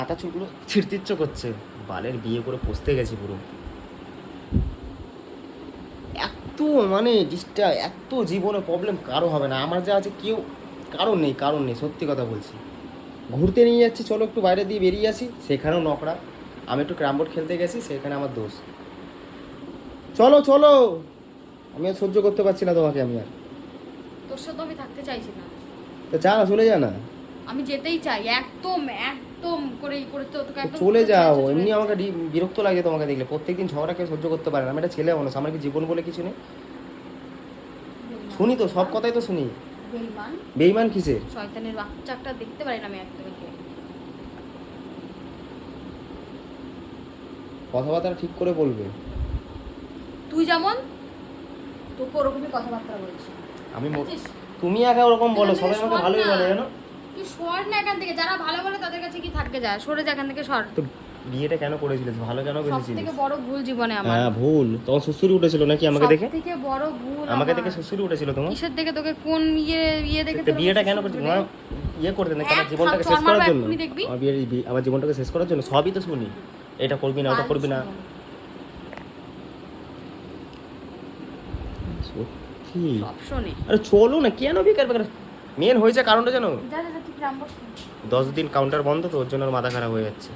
মাথা চুলগুলো ছিঁড়তে ইচ্ছে করছে, বালের বিয়ে করে পচতে গেছি পুরো। এত মানে ডিস্টার্ব, এত জীবনে প্রবলেম কারো হবে না, আমার যা আছে কেউ কারণ নেই, সত্যি কথা বলছি। ঘুরতে নিয়ে যাচ্ছি, চলো একটু বাইরে দিয়ে বেরিয়ে আসি, সেখানেও নকরা। আমি একটু ক্যারাম বোর্ড খেলতে গেছি, সেখানে আমার দোষ। চলো চলো, আমি আর সহ্য করতে পারছি না তোমাকে, আমি আর। তোর সাথে আমি থাকতে চাইছি না। তো যা না, চলে যা না। আমি যেতেই চাই, একদম একদম করে তো তোকে তো একদম চলে যাও, চলে এমনি যেতে আমাকে চাই। বিরক্ত লাগে তোমাকে দেখলে, প্রত্যেকদিন ঝগড়া কেউ সহ্য করতে পারে না। আমি একটা ছেলে মানুষ, আমার কি জীবন বলে কিছু নেই? শুনি তো, সব কথাই তো শুনি। বেঈমান, বেইমান কিসে? শয়তানের বাচ্চা একটা, দেখতে পারি না আমি একদমই কে। কথাবার্তা ঠিক করে বলবে। তুই যেমন, তোকে ওরকমই কথাবার্তা বলছি। আমি বুঝছিস? তুমি একা ওরকম বলো, তুই সবাই এখান আমাকে থেকে ভালোই সর বলে না। জানো। তুই সর না এখান থেকে, যারা ভালো বলে তাদের কাছে কি থাকতে যায়, সরে যা এখান থেকে, সর। তো বিয়েটা কেন করেছিলিস, ভালো কেন সব বেসেছিলিস? থেকে বড় ভুল জীবনে আমার। হ্যাঁ ভুল, তোমার শ্বশুরই উঠেছিল নাকি আমাকে দেখে? সব থেকে বড় ভুল আমাকে আমার। দেখে শ্বশুরই উঠেছিল তোমার? কিসের দেখে তোকে, কোন ইয়ে দেখে তো তোর বিয়েটা আমার কেন শ্বশুর করছিস? উঠবে? ইয়ে করতে নাকি আমার এক জীবনটাকে চড় শেষ মারবো করার জন্য? এক্ষুনি দেখবি। আমার জীবনটাকে শেষ করার জন্য সবই তো শুনি, এটা করবি না, ওটা করবি না। সত্যি? সব শোনে। আরে চলো না, কেন বেকার বেকার। মেন হয়েছে কারণটা জানো? যা যা যা, তুই গ্রাম বস। 10 দিন কাউন্টার বন্ধ তো, ওর জন্য ওর মাথা খারাপ হয়ে যাচ্ছে।